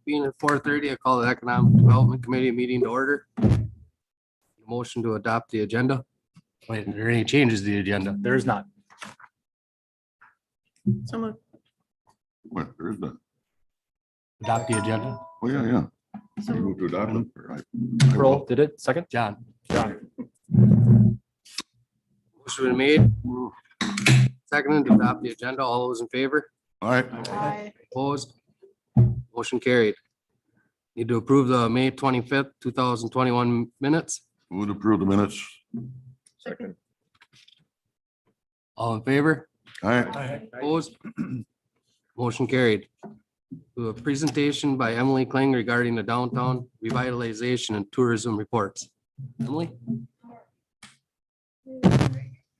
Being at 4:30, I call the Economic Development Committee meeting to order. Motion to adopt the agenda. Wait, are there any changes to the agenda? There is not. Someone, What, there is none. Adopt the agenda. Oh, yeah, yeah. You so move to adopt it, right? Pearl did it. Second. John. John. Motion been made. Seconded to adopt the agenda. All those in favor? All right, I, Opposed? Motion carried. Need to approve the May 25th, 2021 minutes. move to approve the minutes. second, All in favor? All right, Opposed? Motion carried. To a presentation by Emily Kling regarding the downtown revitalization and tourism reports. Emily?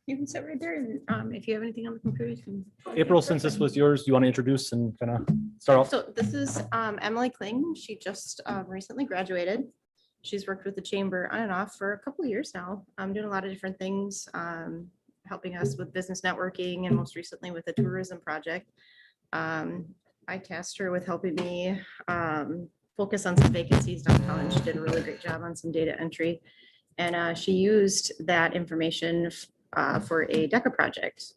you can sit right there and if you have anything on the computer, you can. April, since this was yours, do you want to introduce and kind of start off? So this is Emily Kling. She just recently graduated. She's worked with the chamber on and off for a couple of years now. I'm doing a lot of different things, helping us with business networking and most recently with the tourism project. I tasked her with helping me focus on some vacancies downtown, and she did a really great job on some data entry. And she used that information for a DECA project.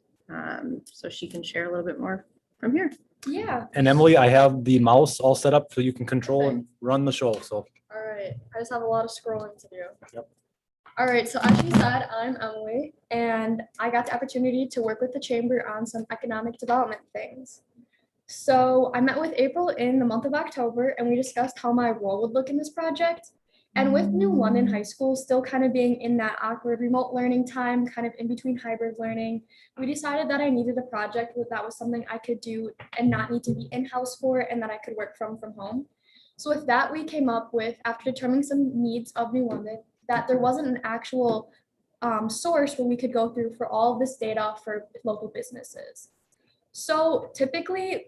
So she can share a little bit more from here. Yeah, And Emily, I have the mouse all set up so you can control and run the show. So all right. I just have a lot of scrolling to do. Yep. All right, so as she said, I'm Emily, and I got the opportunity to work with the chamber on some economic development things. So I met with April in the month of October, and we discussed how my role would look in this project. And with New London High School still kind of being in that awkward remote learning time, kind of in between hybrid learning, we decided that I needed a project that was something I could do and not need to be in-house for, and that I could work from home. So with that, we came up with, after determining some needs of New London, that there wasn't an actual source where we could go through for all of this data for local businesses. So typically,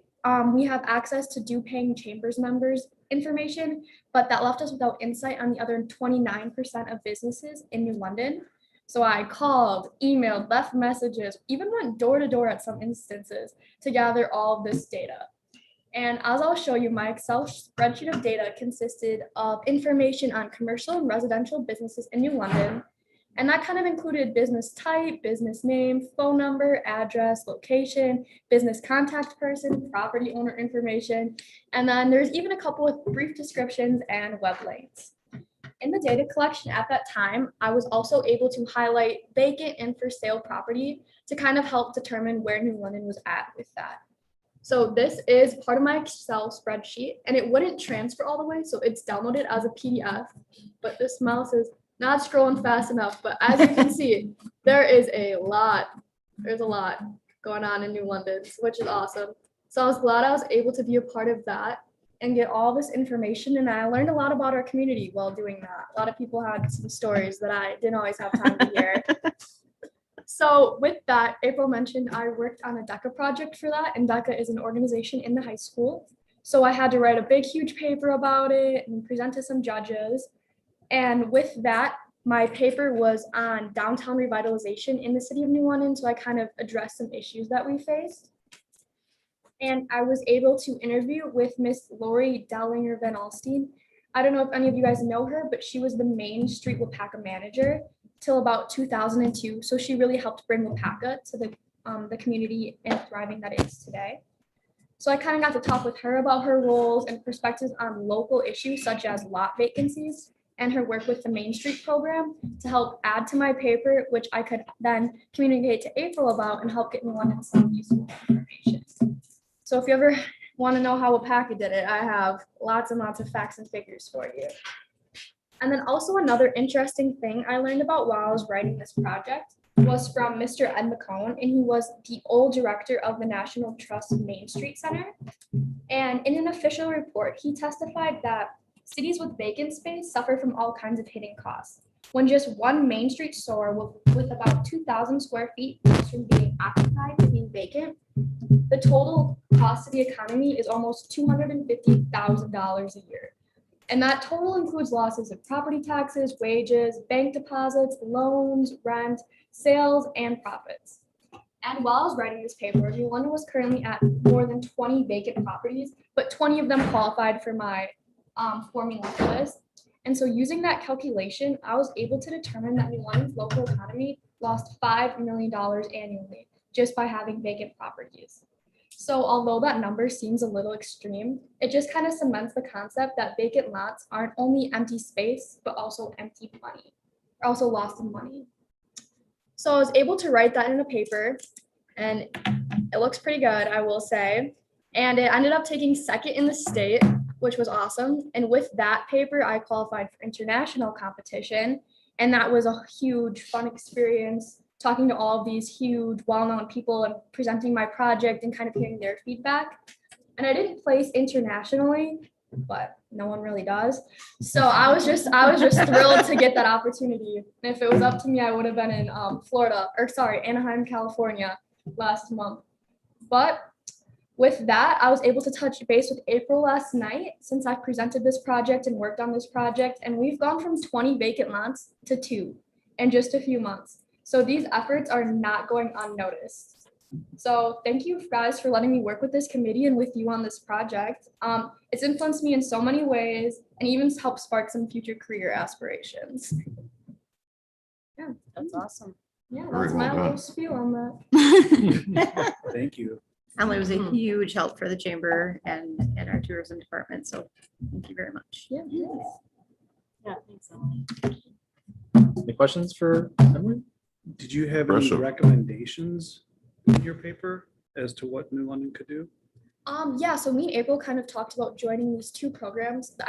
we have access to due paying chambers members information, but that left us without insight on the other 29% of businesses in New London. So I called, emailed, left messages, even went door to door at some instances to gather all of this data. And as I'll show you, my Excel spreadsheet of data consisted of information on commercial and residential businesses in New London. And that kind of included business type, business name, phone number, address, location, business contact person, property owner information. And then there's even a couple of brief descriptions and web links. In the data collection at that time, I was also able to highlight vacant and for sale property to kind of help determine where New London was at with that. So this is part of my Excel spreadsheet, and it wouldn't transfer all the way, so it's downloaded as a PDF, but this mouse is not scrolling fast enough. But as you can see, there is a lot, there's a lot going on in New London, which is awesome. So I was glad I was able to be a part of that and get all this information, and I learned a lot about our community while doing that. A lot of people had some stories that I didn't always have time to hear. So with that, April mentioned I worked on a DECA project for that, and DECA is an organization in the high school. So I had to write a big, huge paper about it and present to some judges. And with that, my paper was on downtown revitalization in the city of New London. So I kind of addressed some issues that we faced. And I was able to interview with Miss Lori Dellinger Van Alstine. I don't know if any of you guys know her, but she was the Main Street Wapaka manager till about 2002. So she really helped bring Wapaka to the community and thriving that it is today. So I kind of got to talk with her about her roles and perspectives on local issues such as lot vacancies and her work with the Main Street program to help add to my paper, which I could then communicate to April about and help get New London some useful information. So if you ever want to know how Wapaka did it, I have lots and lots of facts and figures for you. And then also another interesting thing I learned about while I was writing this project was from Mr. Ed McCone, and he was the old director of the National Trust Main Street Center. And in an official report, he testified that cities with vacant space suffer from all kinds of hidden costs. When just one Main Street store with about 2,000 square feet goes from being occupied to being vacant, the total cost to the economy is almost $250,000 a year. And that total includes losses of property taxes, wages, bank deposits, loans, rent, sales, and profits. And while I was writing this paper, New London was currently at more than 20 vacant properties, but 20 of them qualified for my formula list. And so using that calculation, I was able to determine that New London's local economy lost $5 million annually just by having vacant properties. So although that number seems a little extreme, it just kind of cements the concept that vacant lots aren't only empty space, but also empty money, or also lost in money. So I was able to write that in a paper, and it looks pretty good, I will say. And it ended up taking second in the state, which was awesome. And with that paper, I qualified for international competition. And that was a huge fun experience, talking to all of these huge, well-known people and presenting my project and kind of hearing their feedback. And I didn't place internationally, but no one really does. So I was just thrilled to get that opportunity. And if it was up to me, I would have been in Anaheim, California last month. But with that, I was able to touch base with April last night since I presented this project and worked on this project. And we've gone from 20 vacant lots to 2 in just a few months. So these efforts are not going unnoticed. So thank you guys for letting me work with this committee and with you on this project. It's influenced me in so many ways and even helped spark some future career aspirations. Yeah, That's awesome. yeah, Very that's well my done. little spiel on that. Thank you. Emily was a huge help for the chamber and our tourism department. So thank you very much. Yeah, Yeah, I think so. Any questions for Emily? Did you have any Impressive. recommendations in your paper as to what New London could do? yeah, so me and April kind of talked about joining these 2 programs, the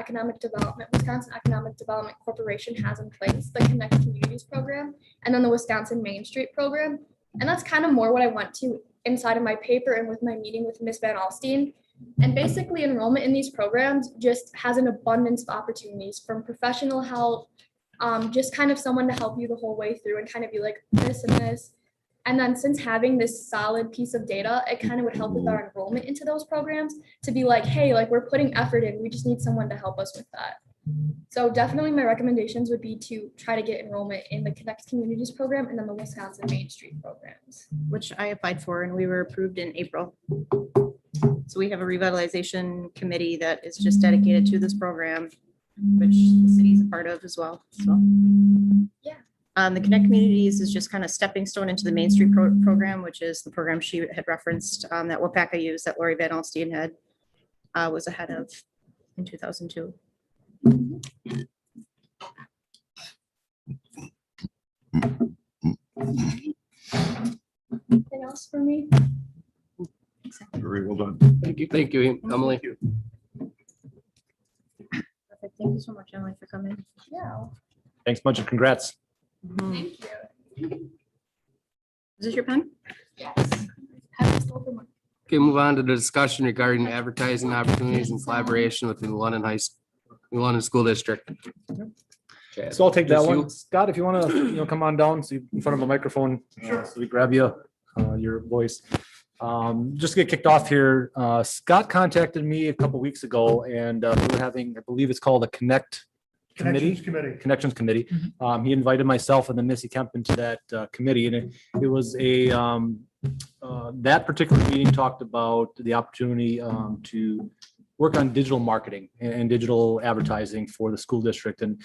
Wisconsin Economic Development Corporation has in place, the Connect Communities program, and then the Wisconsin Main Street program. And that's kind of more what I went to inside of my paper and with my meeting with Ms. Van Alstine. And basically enrollment in these programs just has an abundance of opportunities from professional help, just kind of someone to help you the whole way through and kind of be like this and this. And then since having this solid piece of data, it kind of would help with our enrollment into those programs to be like, hey, like we're putting effort in, we just need someone to help us with that. So definitely my recommendations would be to try to get enrollment in the Connect Communities program and then the Wisconsin Main Street programs. Which I applied for and we were approved in April. So we have a revitalization committee that is just dedicated to this program, which the city is a part of as well. So. Yeah. The Connect Communities is just kind of stepping stone into the Main Street program, which is the program she had referenced that WPACA used that Lori Van Alstine had was ahead of in 2002. Anything else for me? Very well done. Thank you, Emily. Perfect. Thank you so much, Emily, for coming. Yeah. Thanks much and congrats. Thank you. Is this your pen? Yes. Have this over my- Okay, move on to the discussion regarding advertising opportunities and collaboration with the New London School District. So I'll take that Just you? one. Scott, if you want to, come on down, so you in front of a microphone. So we grab you, your voice. Just to get kicked off here, Scott contacted me a couple weeks ago and we were having, I believe it's called a Connections Committee. He invited myself and then Missy Kemp into that committee, and it was that particular meeting talked about the opportunity to work on digital marketing and digital advertising for the school district. And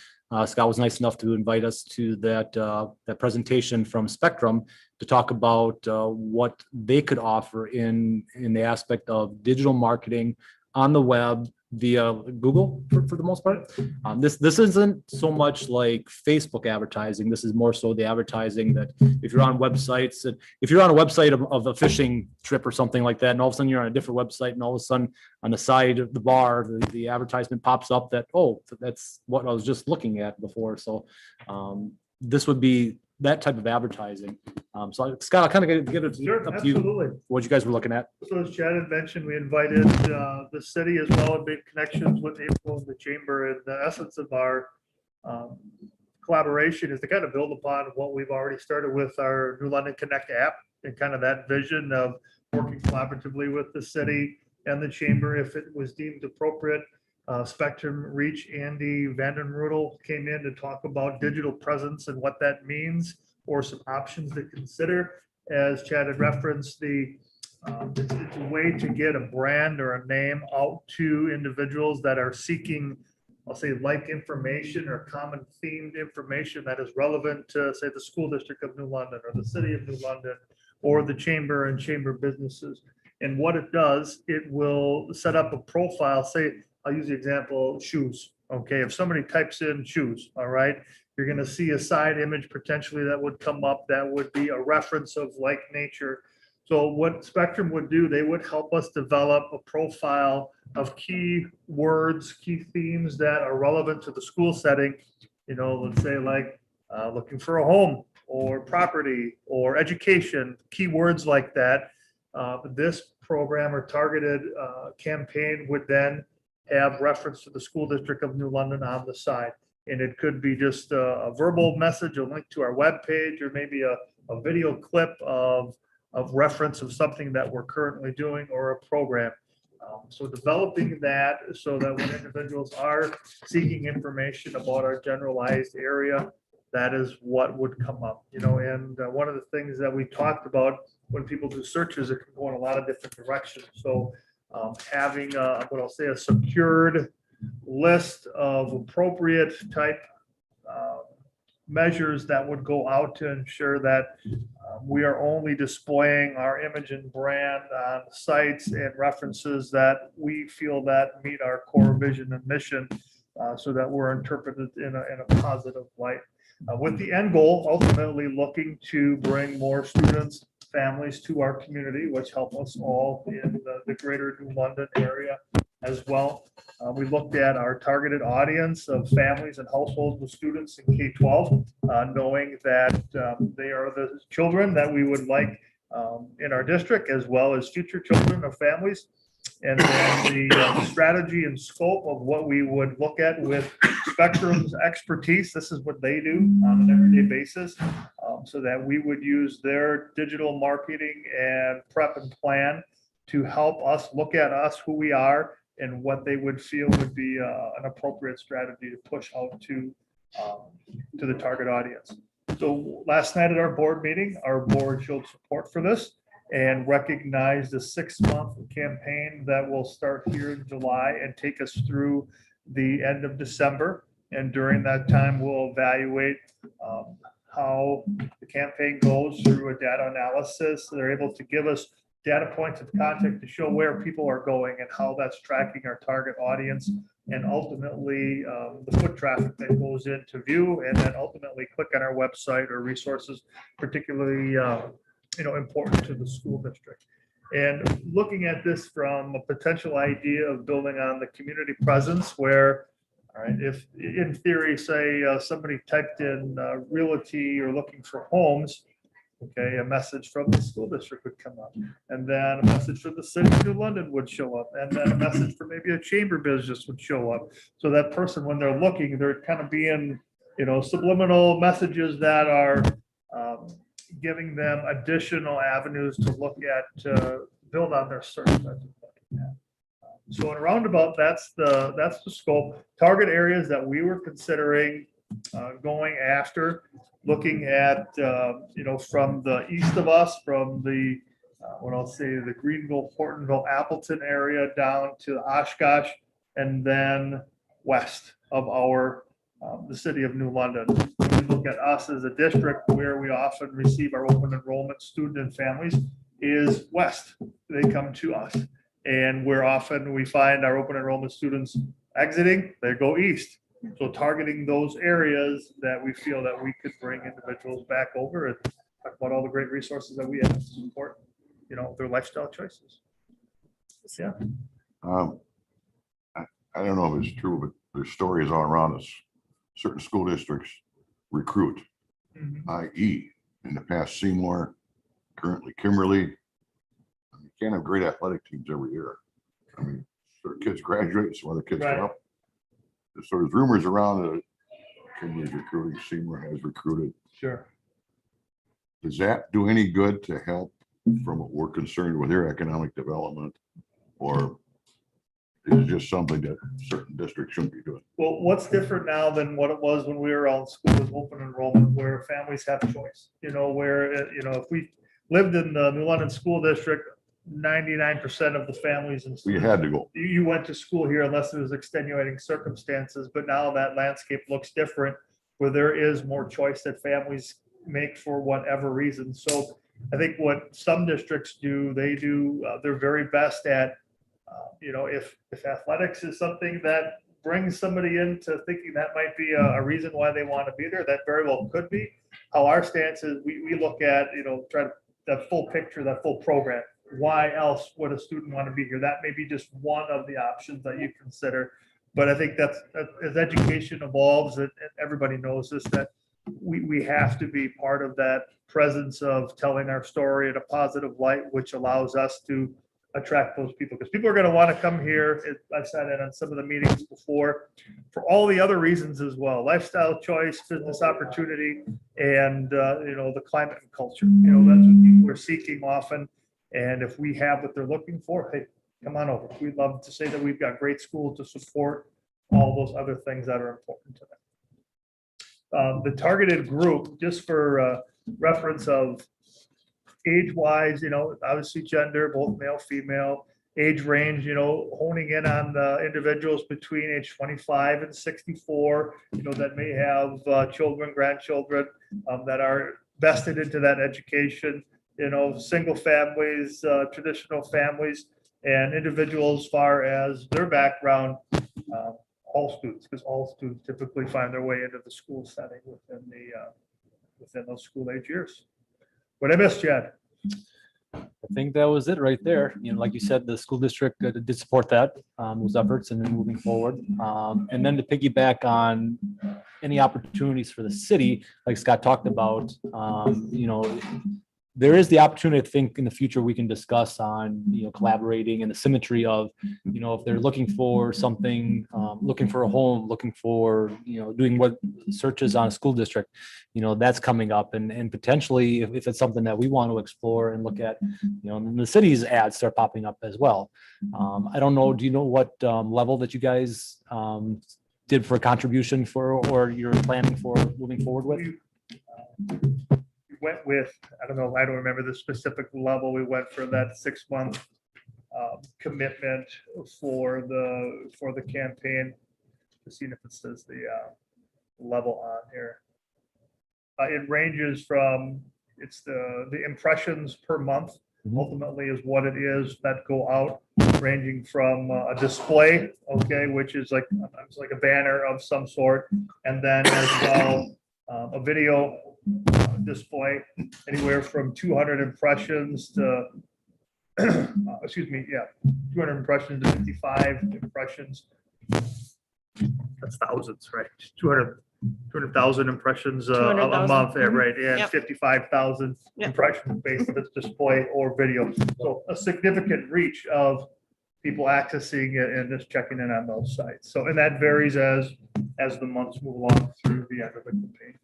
Scott was nice enough to invite us to that presentation from Spectrum to talk about what they could offer in the aspect of digital marketing on the web via Google for the most part. This isn't so much like Facebook advertising. This is more so the advertising that if you're on websites, and if you're on a website of a fishing trip or something like that, and all of a sudden you're on a different website, and all of a sudden on the side of the bar, the advertisement pops up that, oh, that's what I was just looking at before. So this would be that type of advertising. So Scott, I'll kind of get it Sure, up to you, absolutely. what you guys were looking at. So as Chad had mentioned, we invited the city as well and made connections with April and the chamber. And the essence of our collaboration is to kind of build upon what we've already started with our New London Connect app and kind of that vision of working collaboratively with the city and the chamber if it was deemed appropriate. Spectrum Reach, Andy Vandenrudel came in to talk about digital presence and what that means or some options to consider. as Chad had referenced, it's a way to get a brand or a name out to individuals that are seeking, I'll say, like information or common themed information that is relevant to, say, the school district of New London or the city of New London or the chamber and chamber businesses. And what it does, it will set up a profile. Say, I'll use the example, shoes. Okay, if somebody types in shoes, all right, you're going to see a side image potentially that would come up that would be a reference of like nature. So what Spectrum would do, they would help us develop a profile of key words, key themes that are relevant to the school setting. You know, let's say like looking for a home or property or education, keywords like that. This program or targeted campaign would then have reference to the school district of New London on the side. And it could be just a verbal message, a link to our webpage, or maybe a video clip of reference of something that we're currently doing or a program. So developing that so that when individuals are seeking information about our generalized area, that is what would come up, you know. And one of the things that we talked about when people do searches, it can go in a lot of different directions. So having what I'll say a secured list of appropriate type measures that would go out to ensure that we are only displaying our image and brand on sites and references that we feel that meet our core vision and mission, so that we're interpreted in a positive light. With the end goal, ultimately looking to bring more students, families to our community, which help us all in the greater New London area as well. We looked at our targeted audience of families and households with students in K-12, knowing that they are the children that we would like in our district, as well as future children of families. And then the strategy and scope of what we would look at with Spectrum's expertise. This is what they do on an everyday basis, so that we would use their digital marketing and prep and plan to help us look at us, who we are, and what they would feel would be an appropriate strategy to push out to the target audience. So last night at our board meeting, our board showed support for this and recognized a 6-month campaign that will start here in July and take us through the end of December. And during that time, we'll evaluate how the campaign goes through a data analysis. They're able to give us data points of contact to show where people are going and how that's tracking our target audience, and ultimately the foot traffic that goes into view, and then ultimately click on our website or resources, particularly important to the school district. And looking at this from a potential idea of building on the community presence, where, all right, if in theory, say somebody typed in realty or looking for homes, okay, a message from the school district would come up, and then a message from the city of New London would show up, and then a message for maybe a chamber business would show up. So that person, when they're looking, they're kind of being, subliminal messages that are giving them additional avenues to look at, to build on their search. So in a roundabout, that's the scope. Target areas that we were considering going after, looking at, from the east of us, from the, what I'll say, the Greenville, Hortonville, Appleton area down to Oshkosh, and then west of the city of New London. When we look at us as a district, where we often receive our open enrollment student and families is west. They come to us. And where often we find our open enrollment students exiting, they go east. So targeting those areas that we feel that we could bring individuals back over and talk about all the great resources that we have to support, their lifestyle choices. Yeah. I don't know if it's true, but there's stories all around us. Certain school districts recruit, i.e. in the past Seymour, currently Kimberly. You can't have great athletic teams every year. I mean, certain kids graduate, some other kids come up. So there's rumors around that Kimberly's recruiting, Seymour has recruited. Sure. Does that do any good to help from what we're concerned with their economic development? Or is it just something that certain districts shouldn't be doing? Well, what's different now than what it was when we were all in school with open enrollment, where families have choice, where, if lived in the New London School District, 99% of the families in. We had to go. You went to school here unless there was extenuating circumstances, but now that landscape looks different where there is more choice that families make for whatever reason. So I think what some districts do, they do, they're very best at, if athletics is something that brings somebody into thinking that might be a reason why they want to be there, that very well could be. How our stance is, we look at, try to, that full picture, that full program. Why else would a student want to be here? That may be just one of the options that you consider. But I think that's, as education evolves, and everybody knows this, that we have to be part of that presence of telling our story in a positive light, which allows us to attract those people. Because people are going to want to come here. I've said it on some of the meetings before, for all the other reasons as well: lifestyle choice, business opportunity, and the climate and culture. That's what people are seeking often. And if we have what they're looking for, hey, come on over. We'd love to say that we've got great schools to support all those other things that are important to them. The targeted group, just for reference of age-wise, obviously gender, both male, female, age range, honing in on the individuals between age 25 and 64, that may have children, grandchildren, that are vested into that education, single families, traditional families, and individuals as far as their background, all students, because all students typically find their way into the school setting within those school age years. What I missed, Chad? I think that was it right there. Like you said, the school district did support that, those efforts, and then moving forward. And then to piggyback on any opportunities for the city, like Scott talked about, there is the opportunity, I think, in the future we can discuss on, collaborating and the symmetry of, if they're looking for something, looking for a home, looking for, doing what searches on a school district, that's coming up. And potentially, if it's something that we want to explore and look at, and the city's ads start popping up as well. I don't know, do you know what level that you guys did for a contribution for, or you're planning for moving forward with? Went with, I don't remember the specific level. We went for that 6-month commitment for the campaign. Just seeing if it says the level on here. It ranges from, it's the impressions per month ultimately is what it is that go out, ranging from a display, okay, which is like a banner of some sort, and then as well a video display, anywhere from 200 impressions to 200 impressions to 55 impressions. That's thousands, right? 200,000 impressions a 200,000. month, right? And Yep. 55,000 Yep. impressions based on its display or video. So a significant reach of people accessing it and just checking in on those sites. So, and that varies as the months move along through the end of the campaign.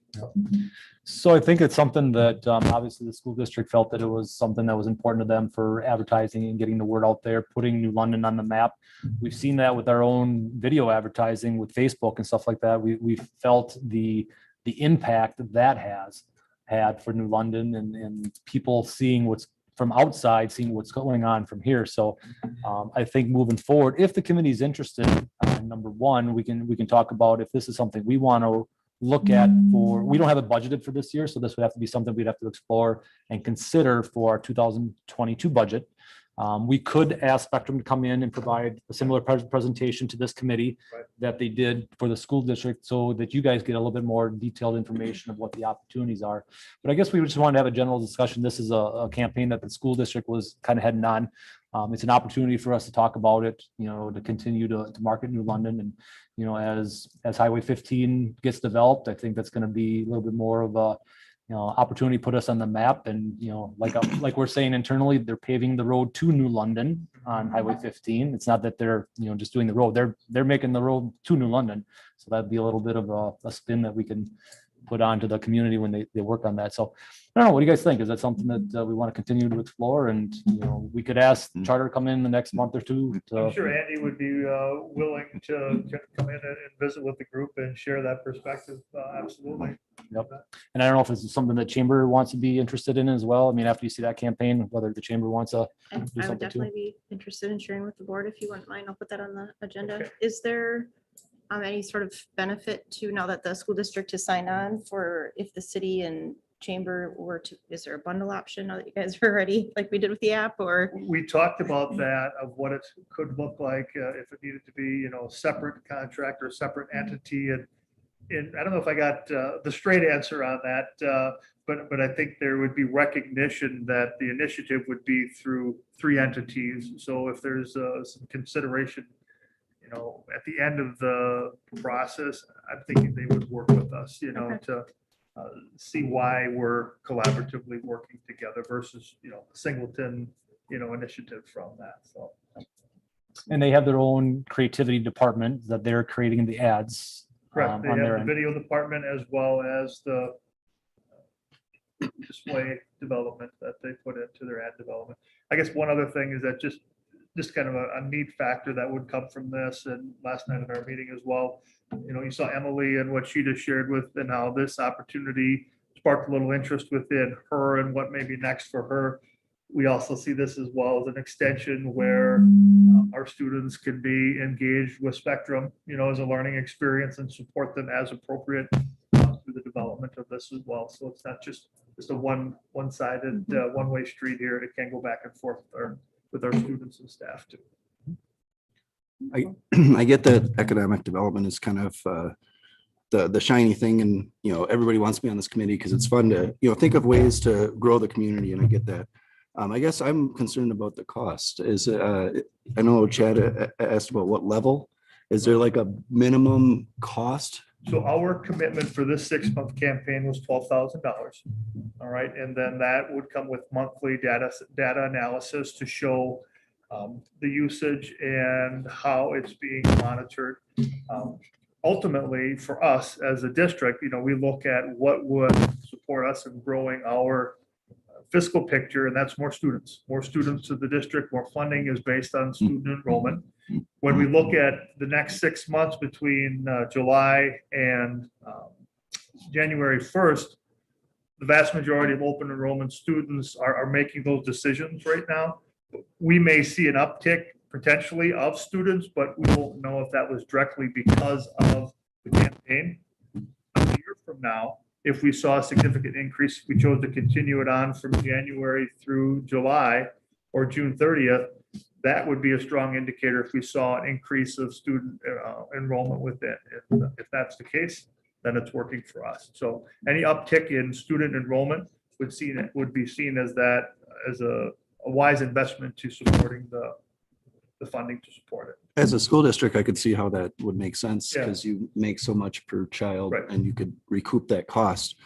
So I think it's something that obviously the school district felt that it was something that was important to them for advertising and getting the word out there, putting New London on the map. We've seen that with our own video advertising with Facebook and stuff like that. We felt the impact that has had for New London and people seeing what's from outside, seeing what's going on from here. So I think moving forward, if the committee is interested, number one, we can talk about if this is something we want to look at for, we don't have it budgeted for this year, so this would have to be something we'd have to explore and consider for our 2022 budget. We could ask Spectrum to come in and provide a similar presentation to this committee Right. that they did for the school district, so that you guys get a little bit more detailed information of what the opportunities are. But I guess we just wanted to have a general discussion. This is a campaign that the school district was kind of heading on. It's an opportunity for us to talk about it, to continue to market New London. And, as Highway 15 gets developed, I think that's going to be a little bit more of a, opportunity to put us on the map. And, like we're saying internally, they're paving the road to New London on Highway 15. It's not that they're, just doing the road. They're making the road to New London. So that'd be a little bit of a spin that we can put onto the community when they work on that. So I don't know, what do you guys think? Is that something that we want to continue to explore? And, you know, we could ask Charter to come in the next month or two. I'm sure Andy would be willing to come in and visit with the group and share that perspective. Absolutely. And I don't know if it's something that Chamber wants to be interested in as well. I mean, after you see that campaign, whether the Chamber wants to. I would something too. definitely be interested in sharing with the board if you wouldn't mind. I'll put that on the agenda. Okay. Is there any sort of benefit to, now that the school district has signed on, for if the city and chamber were to, is there a bundle option now that you guys are ready, like we did with the app, or? We talked about that, of what it could look like if it needed to be, you know, separate contract or separate entity. And I don't know if I got the straight answer on that, but I think there would be recognition that the initiative would be through 3 entities. So if there's some consideration, you know, at the end of the process, I'm thinking they would work with us, you know, to see why we're collaboratively working together versus, you know, singleton, you know, initiative from that. So. And they have their own creativity department that they're creating the ads. Correct. They On have their the end. video department as well as the display development that they put into their ad development. I guess one other thing is that just kind of a neat factor that would come from this, and last night in our meeting as well, you know, you saw Emily and what she just shared with, and how this opportunity sparked a little interest within her and what may be next for her. We also see this as well as an extension where our students can be engaged with Spectrum, you know, as a learning experience, and support them as appropriate through the development of this as well. So it's not just a one-sided, one-way street here. It can go back and forth with our students and staff too. I get that economic development is kind of the shiny thing, and, you know, everybody wants to be on this committee because it's fun to, you know, think of ways to grow the community, and I get that. I guess I'm concerned about the cost. I know Chad asked about what level. Is there like a minimum cost? So our commitment for this 6-month campaign was $12,000. All right, and then that would come with monthly data analysis to show the usage and how it's being monitored. Ultimately, for us as a district, you know, we look at what would support us in growing our fiscal picture, and that's more students to the district. More funding is based on student enrollment. When we look at the next 6 months between July and January 1st, the vast majority of open enrollment students are making those decisions right now. We may see an uptick potentially of students, but we won't know if that was directly because of the campaign. A year from now, if we saw a significant increase, we chose to continue it on from January through July or June 30th, that would be a strong indicator if we saw an increase of student enrollment within. If that's the case, then it's working for us. So any uptick in student enrollment would be seen as a wise investment to supporting the funding to support it. As a school district, I could see how that would make sense, Yeah. because you make so much per child, Right. and you could recoup that cost.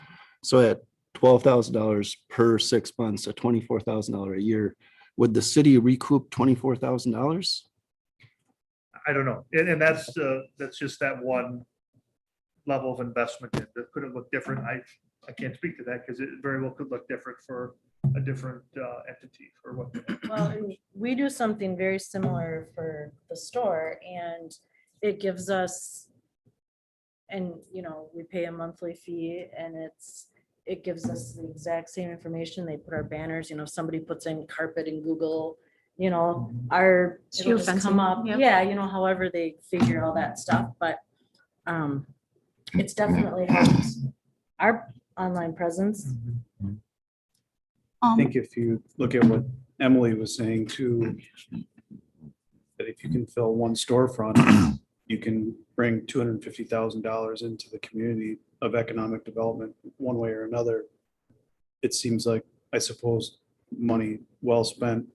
So at $12,000 per 6 months, at $24,000 a year, would the city recoup $24,000? I don't know. And that's just that one level of investment. That could have looked different. I can't speak to that because it very well could look different for a different entity or what. Well, and we do something very similar for the store, and it gives us, and you know, we pay a monthly fee, and it gives us the exact same information. They put our banners, you know, if somebody puts in carpet in Google, you know, it'll just come Geofencing, up. yeah. Yeah, you know, however they figure all that stuff, but it's definitely helped our online presence. I think if you look at what Emily was saying too, that if you can fill one storefront, you can bring $250,000 into the community of economic development one way or another. It seems like, I suppose, money well spent.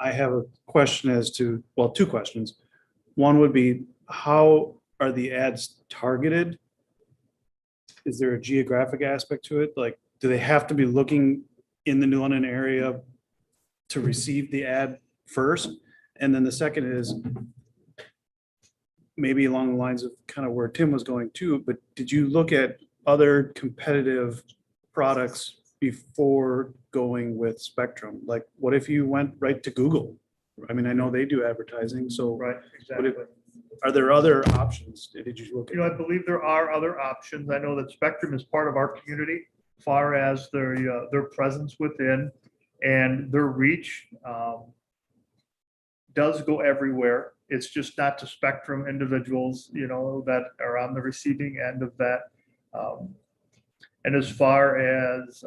I have a question as to, well, 2 questions. One would be, how are the ads targeted? Is there a geographic aspect to it? Like, do they have to be looking in the New London area to receive the ad first? And then the second is maybe along the lines of kind of where Tim was going too, but did you look at other competitive products before going with Spectrum? Like, what if you went right to Google? I mean, I know they do advertising, so Right, what if- exactly. are there other options? Did you look You know, I at? believe there are other options. I know that Spectrum is part of our community, far as their presence within and their reach does go everywhere. It's just not to Spectrum individuals, you know, that are on the receiving end of that. And as far as,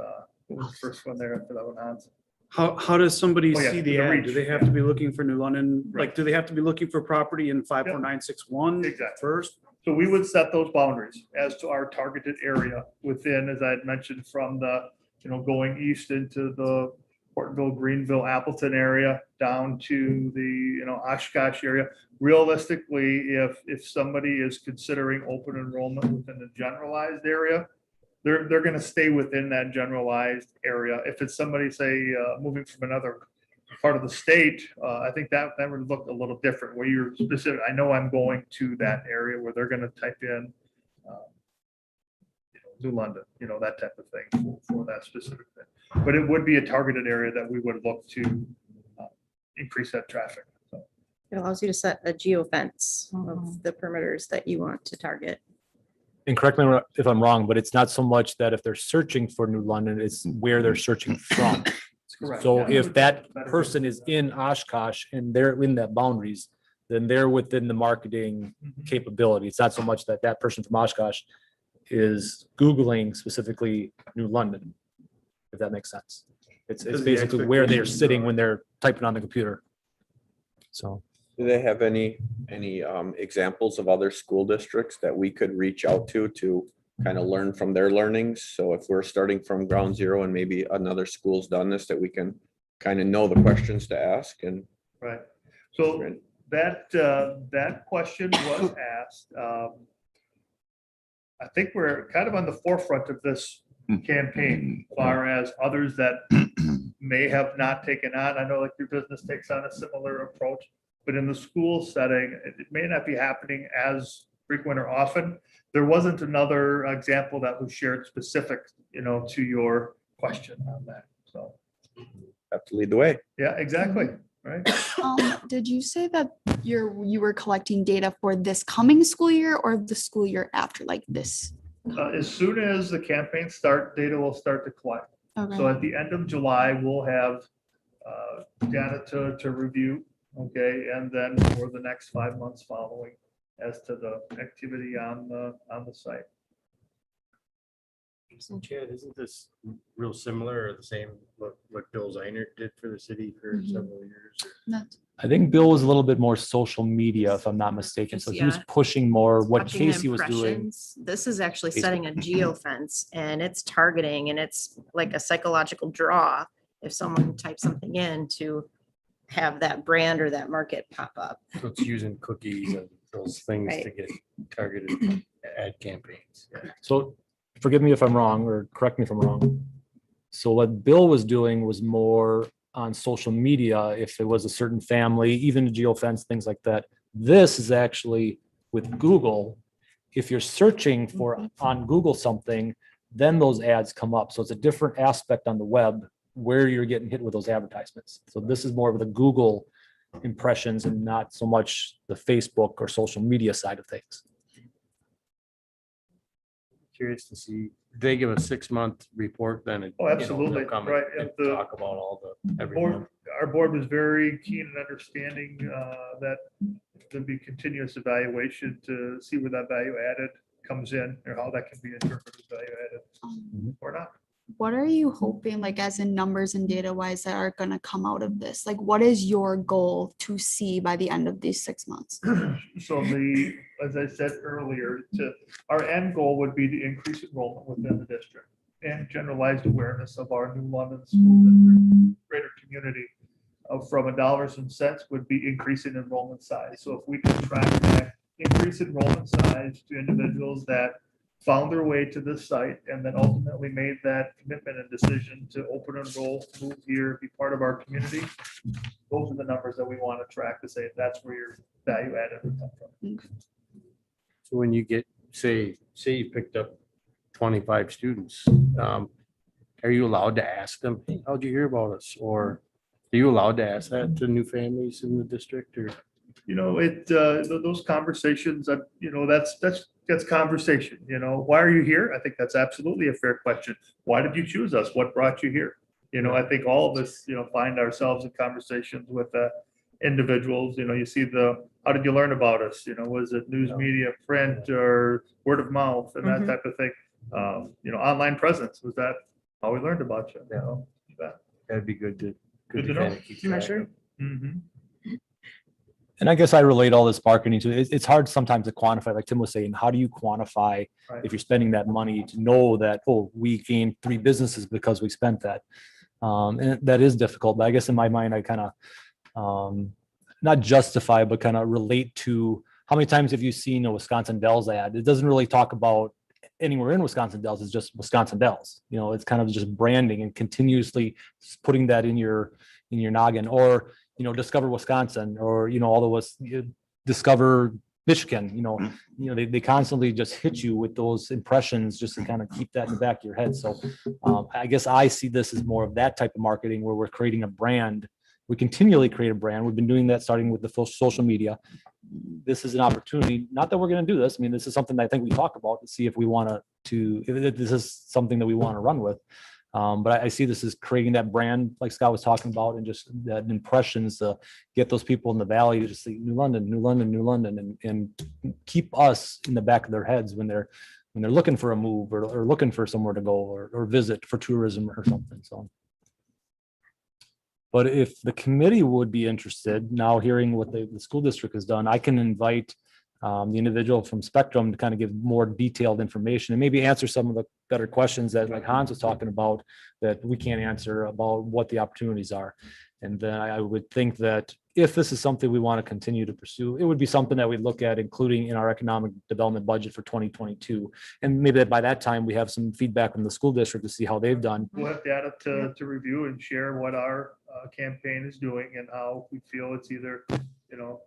what was the first one there after that one, Hans? How does somebody Oh, yeah, see the the ad? reach, Do they have yeah. to be looking for New London? Right. Like, do they have to be looking for property in 54961 Exactly. first? So we would set those boundaries as to our targeted area within, as I had mentioned, from the, you know, going east into the Portville, Greenville, Appleton area down to the, you know, Oshkosh area. Realistically, if somebody is considering open enrollment within the generalized area, they're gonna stay within that generalized area. If it's somebody, say, moving from another part of the state, I think that would look a little different, where you're specific, I know I'm going to that area where they're gonna type in you know, New London, you know, that type of thing for that specific thing. But it would be a targeted area that we would look to increase that traffic. So, It allows you to set a geo fence of the perimeters that you want to target. And correct me if I'm wrong, but it's not so much that if they're searching for New London, it's where they're searching from. correct, So yeah. if that person is in Oshkosh and they're in that boundaries, then they're within the marketing Mhm. capability. It's not so much that that person from Oshkosh is Googling specifically New London, if that makes sense. It's Because the basically where they're expectations sitting are- when they're typing on the computer. So. Do they have any examples of other school districts that we could reach out to kind of learn from their learnings? So if we're starting from ground zero and maybe another school's done this, that we can kind of know the questions to ask and. Right. So that question was asked. I think we're kind of on the forefront of this campaign, as far as others that may have not taken on. I know like your business takes on a similar approach, but in the school setting, it may not be happening as frequent or often. There wasn't another example that was shared specific, you know, to your question on that. So, Have to lead the way. yeah, exactly. Right. Did you say that you were collecting data for this coming school year or the school year after, like this? As soon as the campaign start, data will start to collect. So Okay. at the end of July, we'll have data to review, okay, and then for the next 5 months following as to the activity on the site. Chad, isn't this real similar or the same what Bill Zeiner did for the city for Mhm. several years? That's- I think Bill was a little bit more social media, if I'm not mistaken. So he was Yeah. pushing more what Watching the Casey was doing. impressions. This is actually Facebook. setting a geo fence and it's targeting and it's like a psychological draw. If someone types something in to have that brand or that market pop up. So it's using cookies and those things to Right. get targeted ad campaigns. Yeah. So forgive me if I'm wrong, or correct me if I'm wrong. So what Bill was doing was more on social media, if it was a certain family, even a geofence, things like that. This is actually with Google. If you're searching for on Google something, then those ads come up. So it's a different aspect on the web where you're getting hit with those advertisements. So this is more of the Google impressions and not so much the Facebook or social media side of things. Curious to see, they give a 6-month report, then. Oh, absolutely, right, And if the- talk about all the, The every board, month. our board was very keen in understanding that there'd be continuous evaluation to see where that value added comes in or how that can be interpreted value added or not. What are you hoping, like as in numbers and data wise, that are gonna come out of this? Like, what is your goal to see by the end of these 6 months? So as I said earlier, our end goal would be to increase enrollment within the district and generalized awareness of our New London School District, greater community from a dollars and cents would be increasing enrollment size. So if we can track that increase enrollment size to individuals that found their way to this site and then ultimately made that commitment and decision to open enroll, move here, be part of our community. Those are the numbers that we want to track to say that's where your value added would come from. So when you get, say you picked up 25 students, are you allowed to ask them, "Hey, how'd you hear about us? Or are you allowed to ask that to new families in the district or? Those conversations, that's conversation, why are you here? I think that's absolutely a fair question. Why did you choose us? What brought you here? I think all of us, find ourselves in conversations with individuals, you see how did you learn about us? Was it news media, print, or word of mouth and that Mhm. type of thing? Online presence, was that how we learned about you? That'd be good to. Good to know. kinda keep Yeah, track sure. of. Mhm. And I guess I relate all this marketing to, it's hard sometimes to quantify, like Tim was saying, how do you quantify Right. if you're spending that money to know that, oh, we gained 3 businesses because we spent that. And that is difficult, but I guess in my mind, I kind of, not justify, but kind of relate to how many times have you seen a Wisconsin Dells ad? It doesn't really talk about anywhere in Wisconsin Dells, it's just Wisconsin Dells. It's kind of just branding and continuously putting that in your noggin, or, Discover Wisconsin, or, all the Discover Michigan, they constantly just hit you with those impressions just to kind of keep that in the back of your head. So I guess I see this as more of that type of marketing where we're creating a brand. We continually create a brand. We've been doing that starting with the social media. This is an opportunity, not that we're going to do this. I mean, this is something that I think we talk about to see if we want if this is something that we want to run with. But I see this as creating that brand, like Scott was talking about, and just that impressions to get those people in the valley to just see New London, New London, New London, and keep us in the back of their heads when they're looking for a move or looking for somewhere to go or visit for tourism or something. So. But if the committee would be interested, now hearing what the school district has done, I can invite the individual from Spectrum to kind of give more detailed information and maybe answer some of the better questions that, like Hans was talking about, that we can't answer about what the opportunities are. And then I would think that if this is something we want to continue to pursue, it would be something that we look at including in our economic development budget for 2022. And maybe that by that time we have some feedback from the school district to see how they've done. We'll have data to review and share what our campaign is doing and how we feel it's either,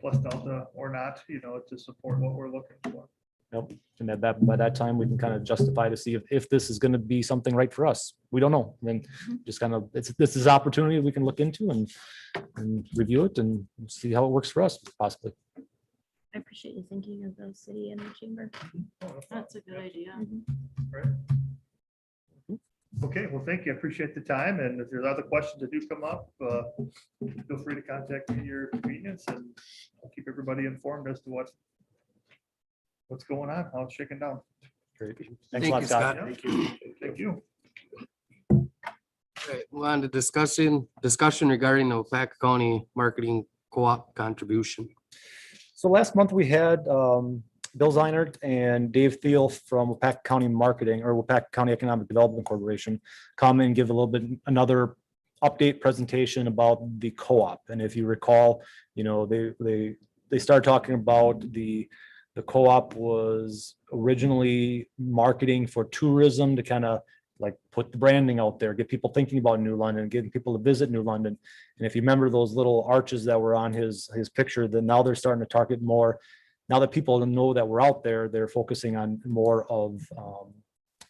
plus delta or not, to support what we're looking for. Yep. And that by that time we can kind of justify to see if this is going to be something right for us. We don't know. Then just kind of this is opportunity we can look into and review it and see how it works for us possibly. I appreciate you thinking of the city and the chamber. That's a good idea. Right. Okay, well, thank you. I appreciate the time. And if there's other questions that do come up, feel free to contact me at your convenience, and I'll keep everybody informed as to what's going on, how it's shaking down. Great. Thanks Thank a lot, you, Scott. Scott. Thank you. Thank you. All right, move on to discussion regarding the Wapaka County Marketing Co-op contribution. So last month we had Bill Zeinert and Dave Thiel from Wapaka County Marketing or Wapaka County Economic Development Corporation come and give a little bit another update presentation about the co-op. And if you recall, they started talking about the co-op was originally marketing for tourism to kind of like put the branding out there, get people thinking about New London, getting people to visit New London. And if you remember those little arches that were on his picture, then now they're starting to target more. Now that people know that we're out there, they're focusing on more of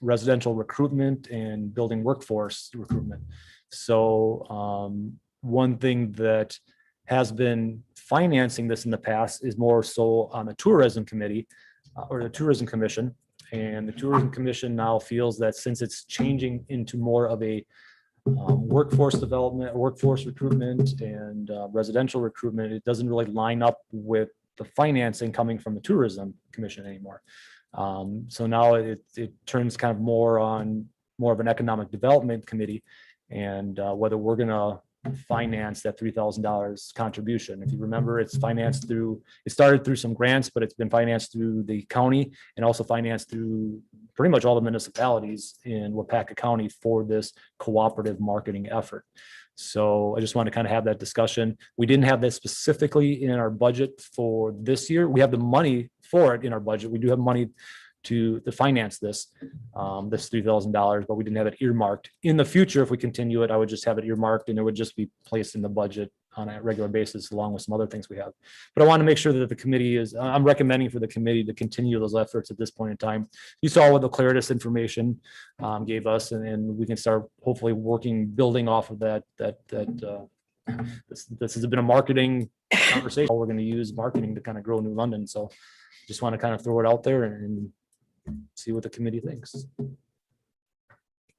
residential recruitment and building workforce recruitment. So one thing that has been financing this in the past is more so on the tourism committee or the tourism commission. And the tourism commission now feels that since it's changing into more of a workforce development, workforce recruitment and residential recruitment, it doesn't really line up with the financing coming from the tourism commission anymore. So now it turns kind of more of an economic development committee and whether we're going to finance that $3,000 contribution. If you remember, it started through some grants, but it's been financed through the county and also financed through pretty much all the municipalities in Wapaka County for this cooperative marketing effort. So I just want to kind of have that discussion. We didn't have that specifically in our budget for this year. We have the money for it in our budget. We do have money to finance this $3,000, but we didn't have it earmarked. In the future, if we continue it, I would just have it earmarked and it would just be placed in the budget on a regular basis, along with some other things we have. But I want to make sure that the committee is, I'm recommending for the committee to continue those efforts at this point in time. You saw what the Claritas information gave us, and we can start hopefully building off of that, this has been a marketing conversation. We're going to use marketing to kind of grow New London. So just want to kind of throw it out there and see what the committee thinks.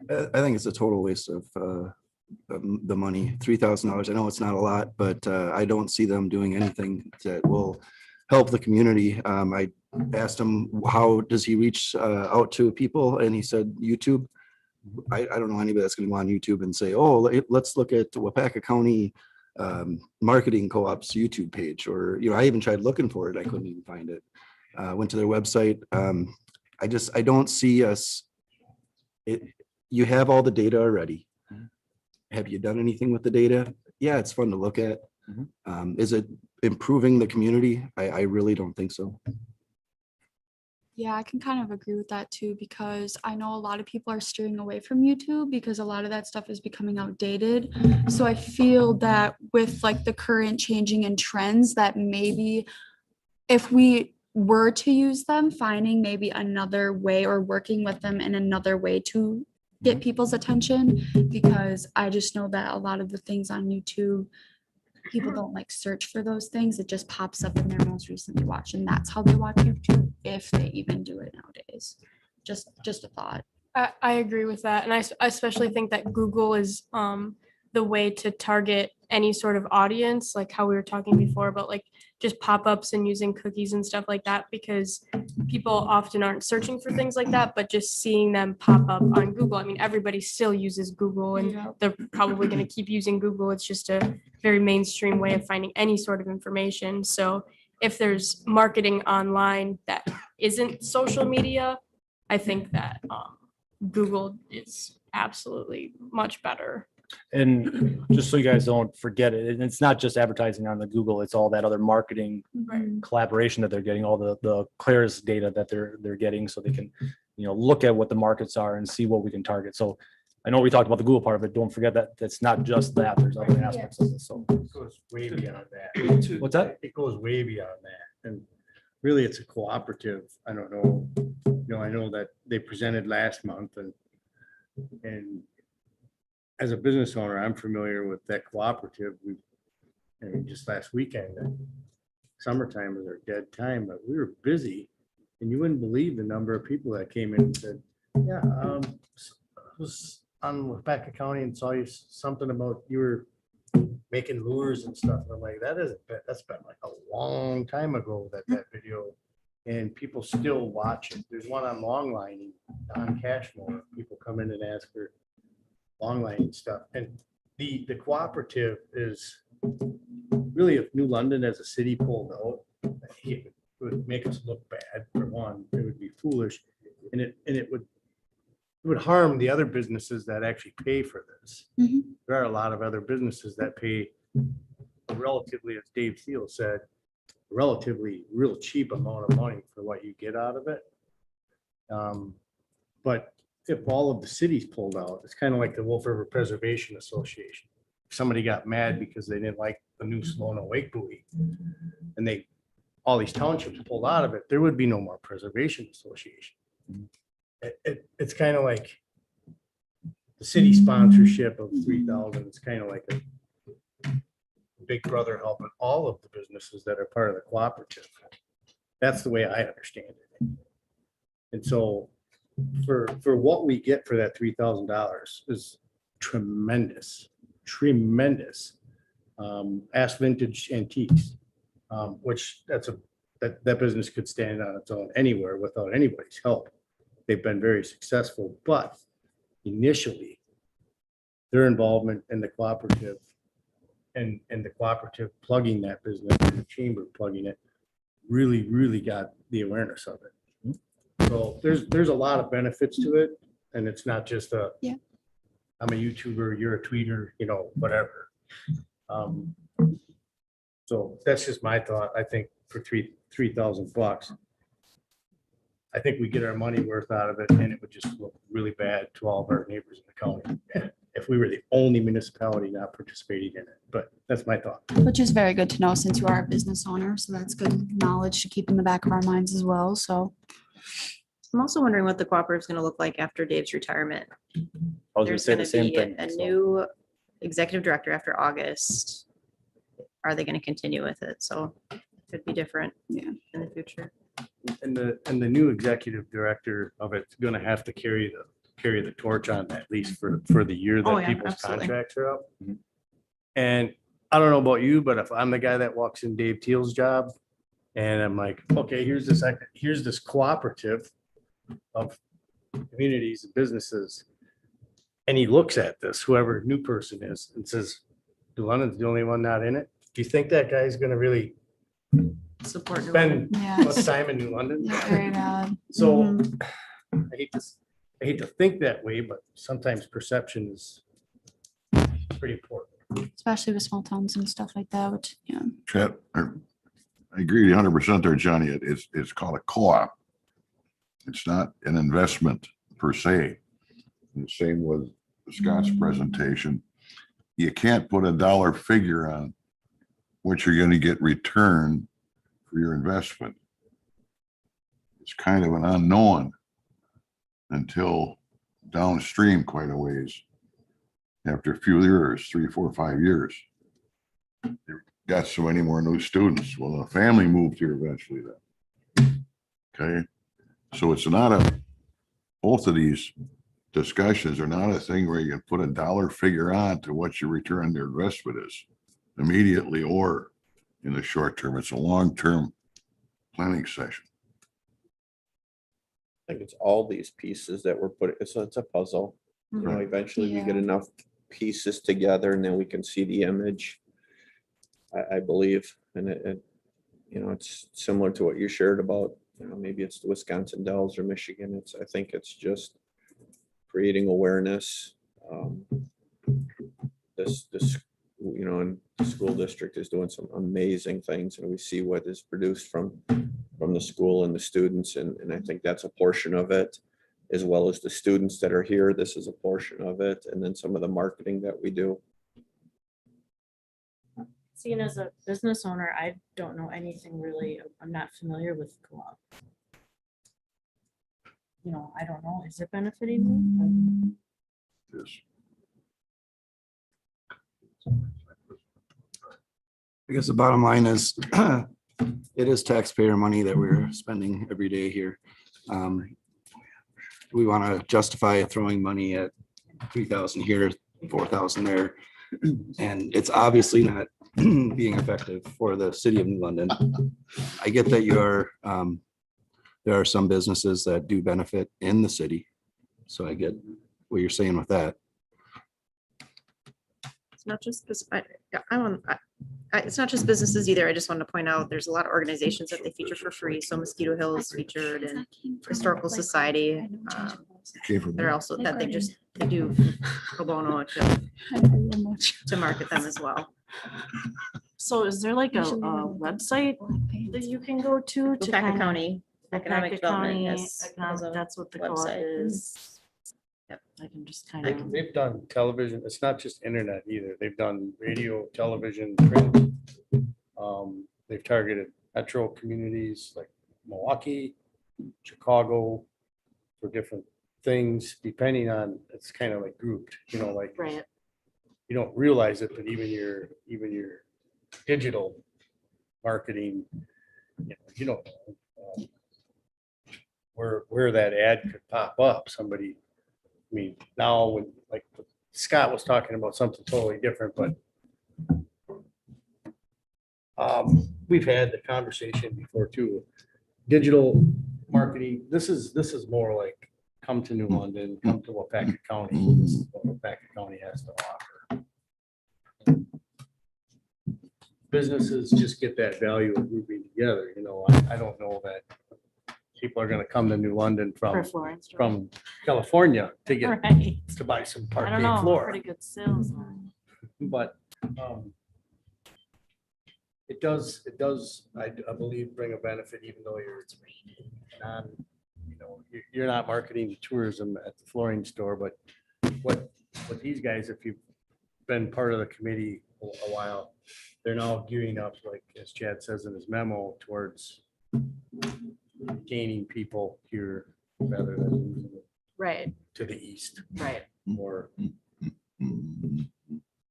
I think it's a total waste of the money, $3,000. I know it's not a lot, but I don't see them doing anything that will help the community. I asked him, how does he reach out to people? And he said, YouTube. I don't know anybody that's going to go on YouTube and say, oh, let's look at Wapaka County Marketing Co-op's YouTube page. Or, I even tried looking for it. I couldn't even find it. Went to their website. I don't see us. You have all the data already. Have you done anything with the data? Yeah, it's fun to look at. Is it improving the community? I really don't think so. Yeah, I can kind of agree with that too, because I know a lot of people are steering away from YouTube because a lot of that stuff is becoming outdated. So I feel that with like the current changing in trends, that maybe if we were to use them, finding maybe another way or working with them in another way to get people's attention, because I just know that a lot of the things on YouTube, people don't like search for those things. It just pops up in their most recently watched, and that's how they watch YouTube, if they even do it nowadays. Just a thought. I agree with that. And I especially think that Google is the way to target any sort of audience, like how we were talking before about like just pop-ups and using cookies and stuff like that, because people often aren't searching for things like that, but just seeing them pop up on Google. I mean, everybody still uses Google and they're probably going to keep using Google. It's just a very mainstream way of finding any sort of information. So if there's marketing online that isn't social media, I think that Google is absolutely much better. And just so you guys don't forget it, and it's not just advertising on the Google, it's all that other marketing collaboration that they're getting, all the Claris data that they're getting, so they can, look at what the markets are and see what we can target. So I know we talked about the Google part of it. Don't forget that that's not just that. There's other aspects of it. So It goes way beyond that. what's that? It goes way beyond that. And really, it's a cooperative. I don't know. I know that they presented last month and as a business owner, I'm familiar with that cooperative. Just last weekend, summertime was our dead time, but we were busy. And you wouldn't believe the number of people that came in and said, yeah, I was on Wapaka County and saw you something about you were making lures and stuff. And I'm like, that's been like a long time ago that video, and people still watch it. There's one on long lining on Cashmore. People come in and ask for long lining stuff. And the cooperative is really, if New London as a city pulled out, it would make us look bad. For one, it would be foolish, and it would harm the other businesses that actually pay for this. There are a lot of other businesses that pay a relatively, as Dave Thiel said, relatively real cheap amount of money for what you get out of it. But if all of the cities pulled out, it's kind of like the Wolf River Preservation Association. If somebody got mad because they didn't like the new Sloan Wake buoy and all these townships pulled out of it, there would be no more Preservation Association. It's kind of like the city sponsorship of 3,000. It's kind of like a big brother helping all of the businesses that are part of the cooperative. That's the way I understand it. And so for what we get for that $3,000 is tremendous. Ask Vintage Antiques, which that business could stand on its own anywhere without anybody's help. They've been very successful, but initially their involvement in the cooperative and the cooperative plugging that business and the chamber plugging it really got the awareness of it. So there's a lot of benefits to it, and it's not just I'm a YouTuber, you're a tweeter, whatever. So that's just my thought. I think for $3,000, I think we get our money worth out of it, and it would just look really bad to all of our neighbors in the county. if we were the only municipality not participating in it, but that's my thought. Which is very good to know since you are a business owner. So that's good knowledge to keep in the back of our minds as well. So I'm also wondering what the cooperative is going to look like after Dave's retirement. I was gonna There's say going the to same be thing. a so. new executive director after August. Are they going to continue with it? So it could be different in the future. And the new executive director of it's gonna have to carry the torch on that, at least for the year Oh, that yeah, people's absolutely. contracts are up. And I don't know about you, but if I'm the guy that walks in Dave Teal's job and I'm like, okay, here's this cooperative of communities and businesses. And he looks at this, whoever new person is, and says, New London's the only one not in it. Do you think that guy's gonna really Support. New spend London. yeah, much time in New London? yeah, very bad. So Mhm. I hate to think that way, but sometimes perception is pretty important. Especially with small towns and stuff like that, which, yeah. Chet, I agree 100% there, Johnny. It's called a co-op. It's not an investment per se. And the same with Scott's presentation. You can't put a dollar figure on what you're going to get return for your investment. It's kind of an unknown until downstream quite a ways. After a few years, 3, 4, 5 years. You got so many more new students. Well, the family moved here eventually then. Okay, so it's not both of these discussions are not a thing where you can put a dollar figure on to what your return on your investment is immediately or in the short term. It's a long-term planning session. I think it's all these pieces that we're putting, so it's a puzzle. You know, eventually we get Yeah. enough pieces together and then we can see the image. I believe, and you know, it's similar to what you shared about, you know, maybe it's the Wisconsin Dells or Michigan. I think it's just creating awareness. This, you know, and the school district is doing some amazing things and we see what is produced from the school and the students. And I think that's a portion of it, as well as the students that are here. This is a portion of it. And then some of the marketing that we do. Seeing as a business owner, I don't know anything really. I'm not familiar with co-op. You know, I don't know. Is it benefiting me? Yes. I guess the bottom line is it is taxpayer money that we're spending every day here. We want to justify throwing money at 3,000 here, 4,000 there. And it's obviously not being effective for the city of New London. I get that there are some businesses that do benefit in the city. So I get what you're saying with that. It's not just, it's not just businesses either. I just wanted to point out, there's a lot of organizations that they feature for free. So Mosquito Hill is featured and Historical Society. Came from They're there. also, that they do pro bono to market them as well. So is there like a website that you can go to? Packet kinda- County Economic Packet Development County has a That's what the co-op website. is. Yep. I can just kind of. They've done television. It's not just internet either. They've done radio, television, print. They've targeted metro communities like Milwaukee, Chicago for different things, depending on, it's kind of like grouped, you know, like Right. you don't realize it, but even your digital marketing, you don't know where that ad could pop up. Somebody, I mean, now when like Scott was talking about something totally different, but we've had the conversation before too. Digital marketing, this is more like come to New London, come to Wapaka County. This is what Wapaka County has to offer. Businesses just get that value of grouping together, you know, I don't know that people are gonna come to New London For Florence. from California to get, Right. to buy some I parquet don't know, floor. pretty good sales. line. But it does, I believe, bring a benefit, even though you're you're not marketing tourism at the flooring store, but what with these guys, if you've been part of the committee a while, they're now gearing up, like as Chad says in his memo, towards gaining people here rather than losing it Right, to the east. right. More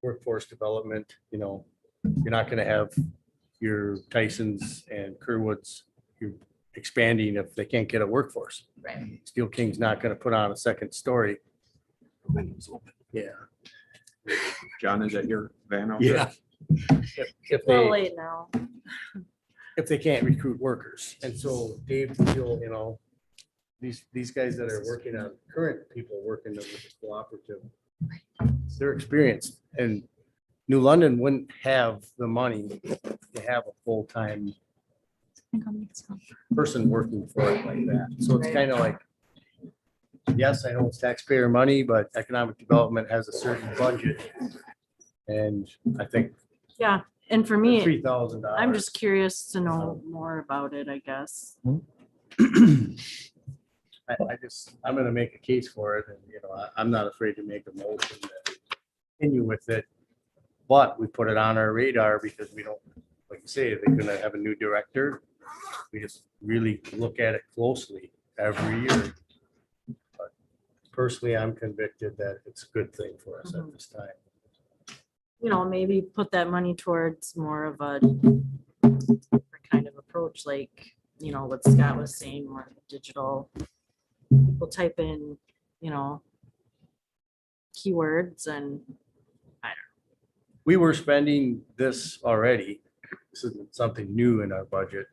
workforce development, you're not gonna have your Tysons and Kerwoods, you're expanding if they can't get a workforce. Right. Steel King's not gonna put on a second story. Yeah. John, is that your van out there? Yeah. If A little they, late now. if they can't recruit workers. And so Dave, feel, these guys that are working on, current people working with this cooperative, they're experienced, and New London wouldn't have the money to have a full-time person working for it like that. So it's Right. kind of like, yes, I know it's taxpayer money, but economic development has a certain budget. And I think Yeah, and for me, $3,000. I'm just curious to know more about it, I guess. I'm gonna make a case for it, and, I'm not afraid to make a motion to continue with it. But we put it on our radar because we don't, like you say, they're gonna have a new director. We just really look at it closely every year. But personally, I'm convicted that it's a good thing for us at this time. Maybe put that money towards more of a different kind of approach, like, what Scott was saying, more digital. People type in, keywords and We were spending this already. This isn't something new in our budget.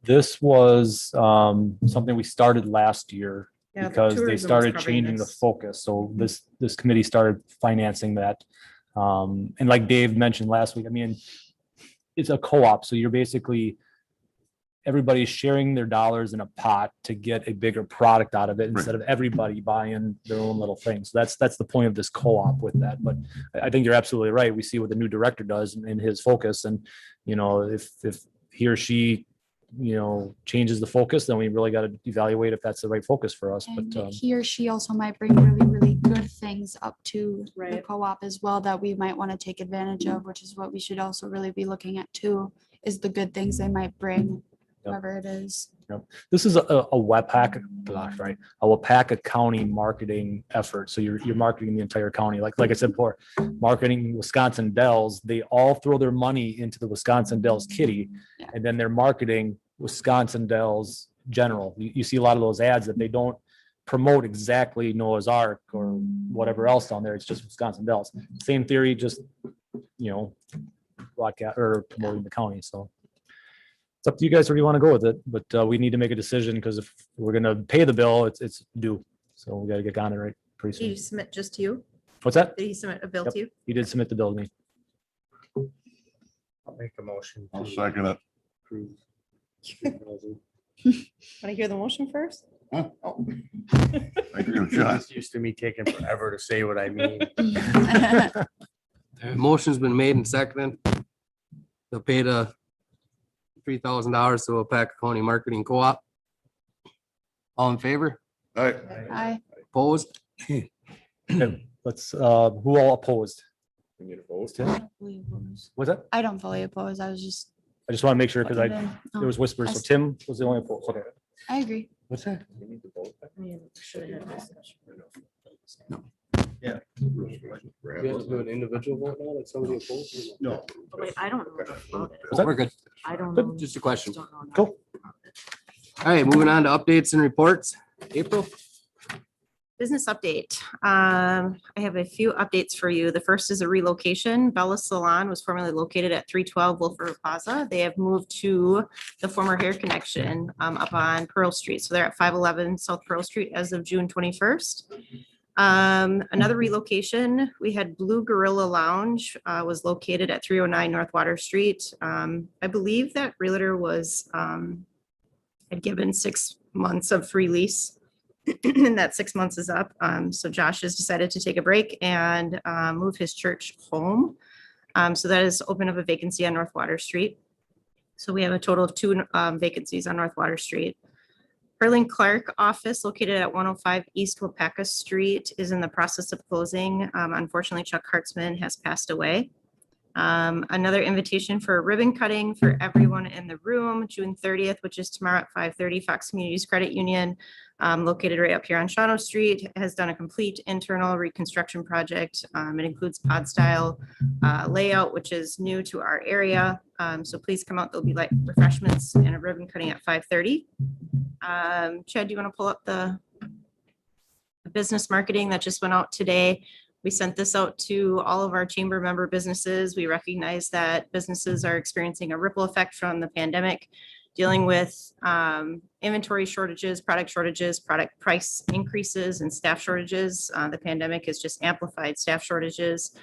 This was something we started last year Yeah, the because they tourism was started covering changing the this. focus. So this committee started financing that. And like Dave mentioned last week, I mean, it's a co-op. So you're basically, everybody's sharing their dollars in a pot to get a bigger product out of it instead of everybody buying their own little thing. So that's the point of this co-op with that. But I think you're absolutely right. We see what the new director does in his focus. And, if he or she, changes the focus, then we really got to evaluate if that's the right focus for us. And But he or she also might bring really, really good things up to the Right. co-op as well that we might want to take advantage of, which is what we should also really be looking at too, is the good things they might bring, Yep. whoever it is. this is a WPAC, right? A Wapaka County marketing effort. So you're marketing the entire county. Like I said before, marketing Wisconsin Dells, they all throw their money into the Wisconsin Dells kitty, Yeah. and then they're marketing Wisconsin Dells general. You see a lot of those ads that they don't promote exactly Noah's Ark or whatever else down there. It's just Wisconsin Dells. Same theory, just, broadcast or promoting the county. So it's up to you guys where you want to go with it, but we need to make a decision because if we're gonna pay the bill, it's due. So we gotta get on it right pretty Did he soon. submit just to you? What's that? Did he submit a bill Yep. to you? He did submit the bill to me. I'll make a motion. I'll to second it. approve. Want to hear the motion first? Huh? Oh. I agree with John. It's used to me taking forever to say what I mean. Motion's been made and seconded. To pay the $3,000 to Wapaka County Marketing Co-op. All in favor? All right. I, Opposed? Okay, let's, who all opposed? We need a vote. don't fully oppose. What's that? I don't fully oppose. I was just. I just want to make sure because putting it there in. was whispers. So I- Tim was the only opposed. Okay. I agree. What's that? We need to vote. I mean, should have had this discussion. We have to do an individual vote now, like somebody opposed? No. But wait, I don't know enough about it. Was that- We're good. I don't Good. know. Just a question. Don't know enough Cool. about it. All right, moving on to updates and reports. April? Business update. I have a few updates for you. The first is a relocation. Bella Salon was formerly located at 312 Wolfer Plaza. They have moved to the former Hair Connection up on Pearl Street. So they're at 511 South Pearl Street as of June 21st. Another relocation, we had Blue Gorilla Lounge was located at 309 North Water Street. I believe that realtor was had given 6 months of free lease. And that 6 months is up. So Josh has decided to take a break and move his church home. So that has opened up a vacancy on North Water Street. So we have a total of 2 vacancies on North Water Street. Erling Clark office located at 105 East Wapaka Street is in the process of closing. Unfortunately, Chuck Hartzman has passed away. Another invitation for a ribbon cutting for everyone in the room, June 30th, which is tomorrow at 5:30. Fox Communities Credit Union, located right up here on Shawano Street, has done a complete internal reconstruction project. It includes pod style layout, which is new to our area. So please come out. There'll be like refreshments and a ribbon cutting at 5:30. Chad, do you want to pull up the business marketing that just went out today? We sent this out to all of our chamber member businesses. We recognize that businesses are experiencing a ripple effect from the pandemic, dealing with inventory shortages, product price increases, and staff shortages. The pandemic has just amplified staff shortages.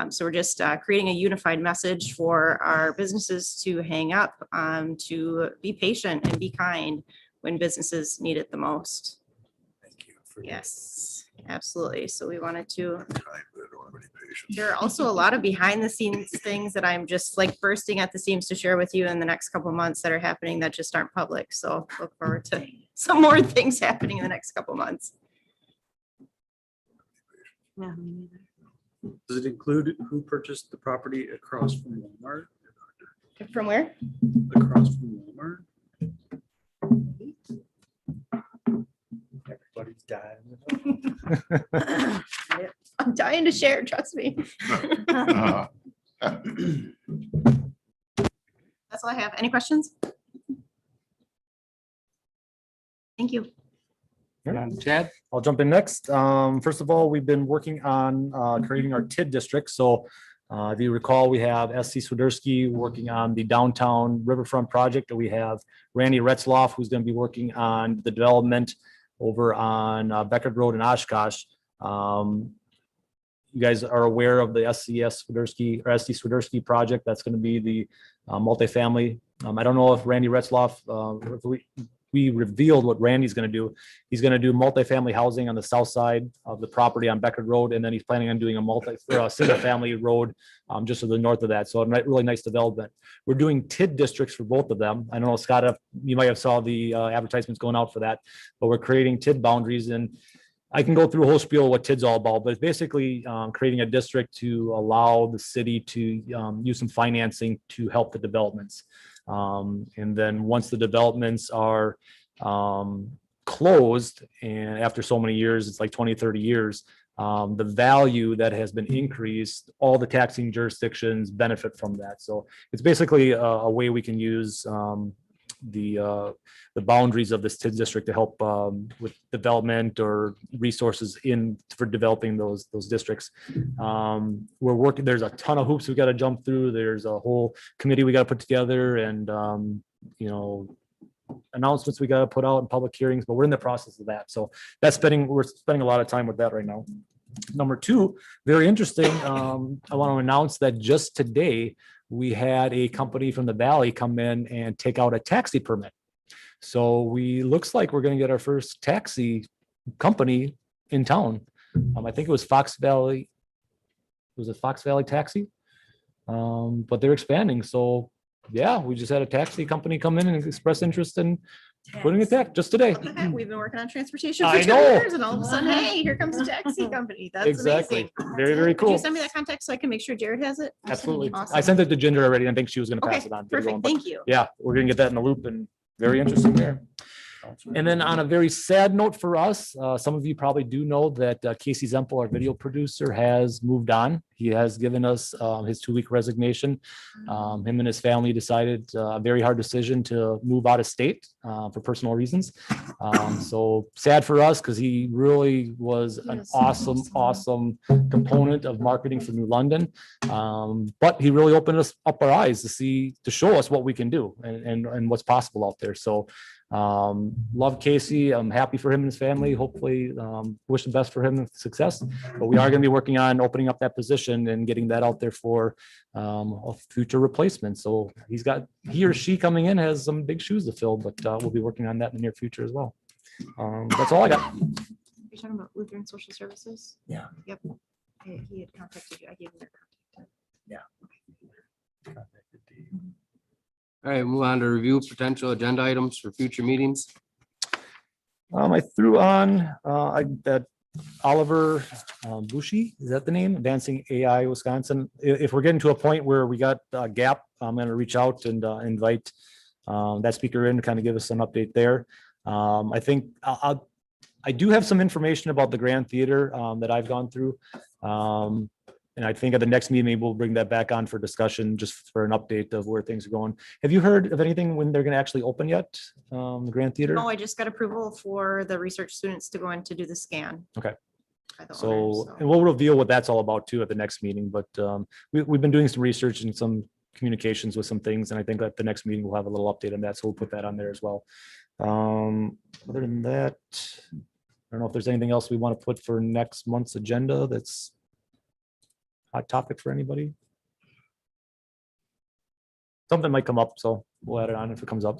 So we're just creating a unified message for our businesses to hang up, to be patient and be kind when businesses need it the most. Thank you. Yes, absolutely. So we wanted to. I'm kind, but I don't have any patience. There are also a lot of behind the scenes things that I'm just like bursting at the seams to share with you in the next couple of months that are happening that just aren't public. So look forward to some more things happening in the next couple of months. Yeah. Does it include who purchased the property across from Walmart? From where? Across from Walmart? Everybody's dying. I'm dying to share, trust me. Uh, That's all I have. Any questions? Thank you. Chad? I'll jump in next. First of all, we've been working on creating our TID district. So if you recall, we have SC Swiderski working on the downtown riverfront project. We have Randy Retzloff, who's going to be working on the development over on Beckett Road in Oshkosh. You guys are aware of the SC Swiderski project. That's going to be the multifamily. I don't know if Randy Retzloff, if we revealed what Randy's going to do. He's going to do multifamily housing on the south side of the property on Beckett Road, and then he's planning on doing a single family road just to the north of that. So a really nice development. We're doing TID districts for both of them. I don't know, Scott, if you might have saw the advertisements going out for that, but we're creating TID boundaries, and I can go through a whole spiel of what TID's all about, but it's basically creating a district to allow the city to use some financing to help the developments. And then once the developments are closed, and after so many years, it's like 20, 30 years, the value that has been increased, all the taxing jurisdictions benefit from that. So it's basically a way we can use the boundaries of this TID district to help with development or resources for developing those districts. We're working, there's a ton of hoops we got to jump through. There's a whole committee we got to put together, and announcements we got to put out in public hearings, but we're in the process of that. So we're spending a lot of time with that right now. Number two, very interesting. I want to announce that just today, we had a company from the Valley come in and take out a taxi permit. So looks like we're going to get our first taxi company in town. I think it was Fox Valley. Was it Fox Valley Taxi? But they're expanding. So yeah, we just had a taxi company come in and express interest in putting a tax just today. Look at that. We've been working on transportation for I 2 know. years, and all of a sudden, hey, here comes a taxi company. That's Exactly. amazing. Very, very Could cool. you send me that contact so I can make sure Jared has it? Absolutely. Awesome. I sent it to Ginger already, and I think she was going to pass Okay, it on. perfect. Thank you. Yeah, we're gonna get that in the loop, and very interesting there. And then on a very sad note for us, some of you probably do know that Casey Zempel, our video producer, has moved on. He has given us his 2-week resignation. Him and his family decided a very hard decision to move out of state for personal reasons. So sad for us, because he really was an awesome component of marketing for New London. But he really opened up our eyes to show us what we can do and what's possible out there. So love Casey. I'm happy for him and his family. Hopefully, wish the best for him and success. But we are going to be working on opening up that position and getting that out there for a future replacement. So he or she coming in has some big shoes to fill, but we'll be working on that in the near future as well. That's all I got. You're talking about Lutheran Social Services? Yeah. Yep. He had contacted you. I gave him their contact. Yeah. All right, move on to review potential agenda items for future meetings. I threw on, that Oliver Bushy, is that the name? Advancing AI Wisconsin. If we're getting to a point where we got a gap, I'm gonna reach out and invite that speaker in to kind of give us an update there. I think I do have some information about the Grand Theater that I've gone through. And I think at the next meeting, maybe we'll bring that back on for discussion, just for an update of where things are going. Have you heard of anything when they're gonna actually open yet? The Grand Theater? Oh, I just got approval for the research students to go in to do the scan. Okay. by the owner, So, and we'll reveal what that's all about too at the next meeting, but we've been doing some research and some communications with some things, and I think at the next meeting, we'll have a little update on that, so we'll put that on there as well. Other than that, I don't know if there's anything else we want to put for next month's agenda that's hot topic for anybody. Something might come up, so we'll add it on if it comes up.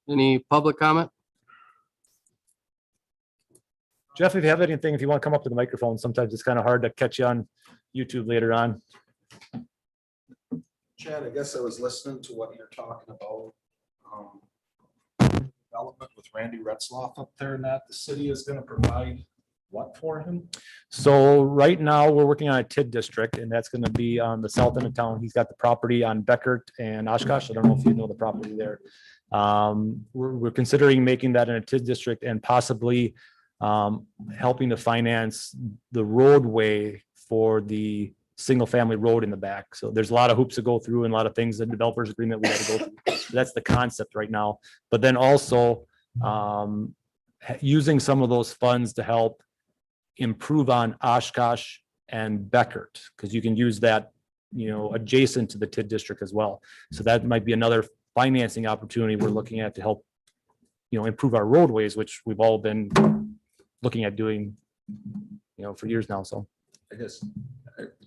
Any public comment? Jeff, if you have anything, if you want to come up to the microphone, sometimes it's kind of hard to catch you on YouTube later on. Chad, I guess I was listening to what you're talking about. Development with Randy Retzloff up there, and that the city is gonna provide what for him? So right now, we're working on a TID district, and that's gonna be on the south end of town. He's got the property on Beckert and Oshkosh. I don't know if you know the property there. We're considering making that in a TID district and possibly helping to finance the roadway for the single family road in the back. So there's a lot of hoops to go through and a lot of things, the developers agreement we got to go through. So that's the concept right now. But then also using some of those funds to help improve on Oshkosh and Beckert, because you can use that, adjacent to the TID district as well. So that might be another financing opportunity we're looking at to help, improve our roadways, which we've all been looking at doing, for years now. So I guess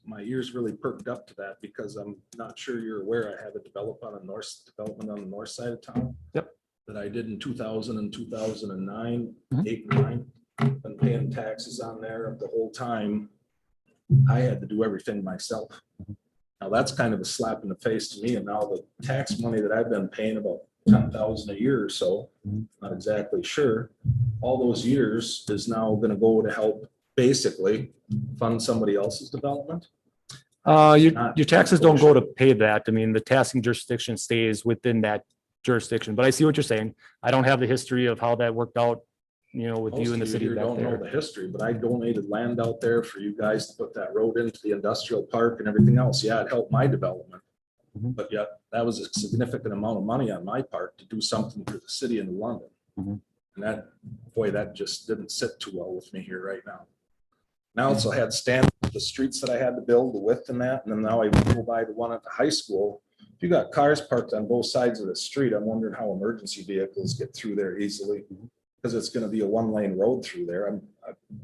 my ears really perked up to that because I'm not sure you're aware, I have a development on the north side of town. Yep. That I did in 2000 and 2009, Mhm. 8 and 9, been paying taxes on there the whole time. I had to do everything myself. Now that's kind of a slap in the face to me, and now the tax money that I've been paying, about 10,000 a year or so, not exactly sure, all those years is now gonna go to help basically fund somebody else's development. your taxes don't go to pay that. I mean, the taxing jurisdiction stays within that jurisdiction, but I see what you're saying. I don't have the history of how that worked out, with Most you in the of city here back don't know there. the history, but I donated land out there for you guys to put that road into the industrial park and everything else. Yeah, it helped my development. Mhm. But yet, that was a significant amount of money on my part to do something for the city of New London. Mhm. And that just didn't sit too well with me here right now. Now also had the streets that I had to build, the width and that, and then now I go by the one at the high school. If you got cars parked on both sides of the street, I'm wondering how emergency vehicles get through there easily. Because it's gonna be a 1-lane road through there.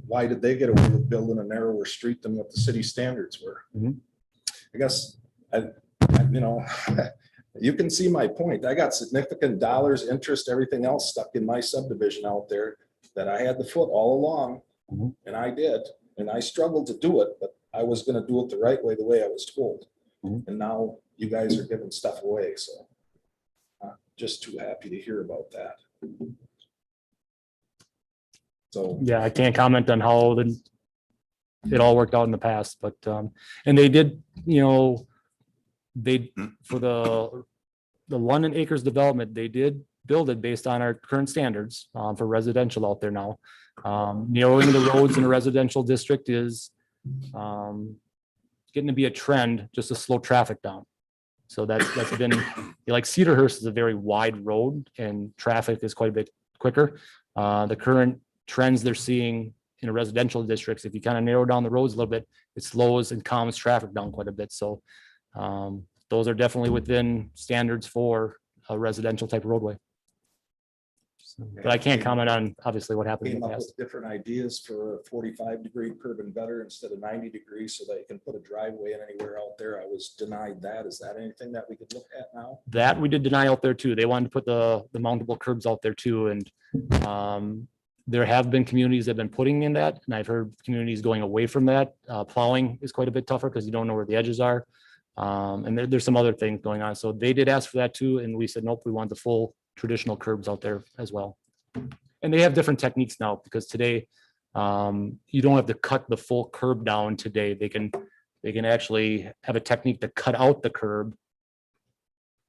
Why did they get away with building a narrower street than what the city standards were? Mhm. I guess, you can see my point. I got significant dollars, interest, everything else stuck in my subdivision out there that I had the foot all along. Mhm. And I did, and I struggled to do it, but I was gonna do it the right way, the way I was told. Mhm. And now you guys are giving stuff away, so I'm just too happy to hear about that. So, Yeah, I can't comment on how it all worked out in the past, but, and they did, for the London Acres development, they did build it based on our current standards, for residential out there now. Narrowing the roads in a residential district is, getting to be a trend just to slow traffic down. So that's been, like Cedarhurst is a very wide road and traffic is quite a bit quicker. The current trends they're seeing in a residential districts, if you kind of narrow down the roads a little bit, it slows and calms traffic down quite a bit. So those are definitely within standards for a residential type roadway. But I can't comment on obviously what happened in came the up past. with different ideas for a 45-degree curb and gutter instead of 90 degrees so that you can put a driveway in anywhere out there. I was denied that. Is that anything that we could look at now? That we did deny out there too. They wanted to put the mountable curbs out there too. And there have been communities that have been putting in that, and I've heard communities going away from that. Plowing is quite a bit tougher because you don't know where the edges are. And there's some other things going on. So they did ask for that too, and we said, nope, we want the full traditional curbs out there as well. And they have different techniques now because today, you don't have to cut the full curb down today. They can actually have a technique to cut out the curb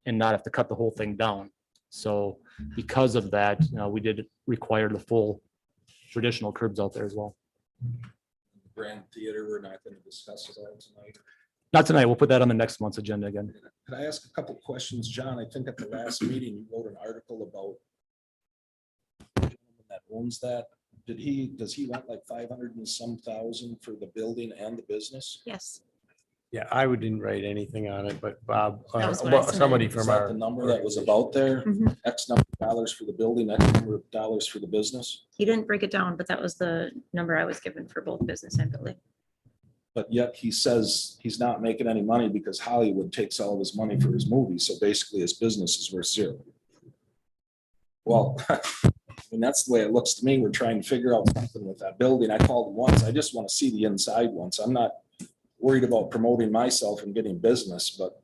and not have to cut the whole thing down. So because of that, we did require the full traditional curbs out there as well. Grand Theater, we're not going to discuss it all tonight. Not tonight. We'll put that on the next month's agenda again. Can I ask a couple questions, John? I think at the last meeting, you wrote an article about the gentleman that owns that. Does he want like 500 and some thousand for the building and the business? Yes. Yeah, I didn't write anything on it, but Bob, That was what I submitted. somebody Is from that our. the number that was about there? Mhm. X number of dollars for the building, X number of dollars for the business? He didn't break it down, but that was the number I was given for both business and building. But yet he says he's not making any money because Hollywood takes all of his money for his movies. So basically his business is worth zero. Well, I mean, that's the way it looks to me. We're trying to figure out something with that building. I called once. I just want to see the inside once. I'm not worried about promoting myself and getting business, but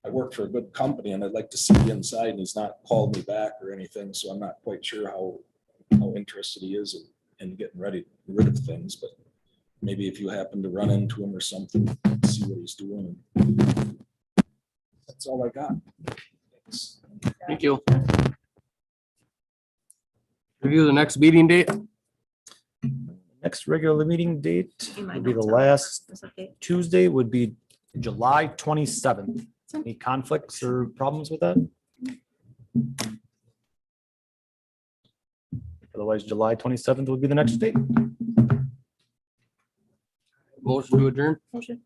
I work for a good company and I'd like to see the inside, and he's not called me back or anything. So I'm not quite sure how interested he is in getting rid of things, but maybe if you happen to run into him or something, see what he's doing. That's all I got. Thanks. Thank you. Review the next meeting date. Next regular meeting date In my would be the notes, I'll last this update. Tuesday would be July 27th. Any conflicts or problems with that? Otherwise, July 27th would be the next date. Motion to adjourn. Motion.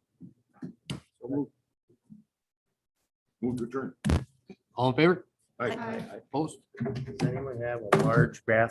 Move to adjourn. All in favor? Aye. Opposed? Does anyone have a large bath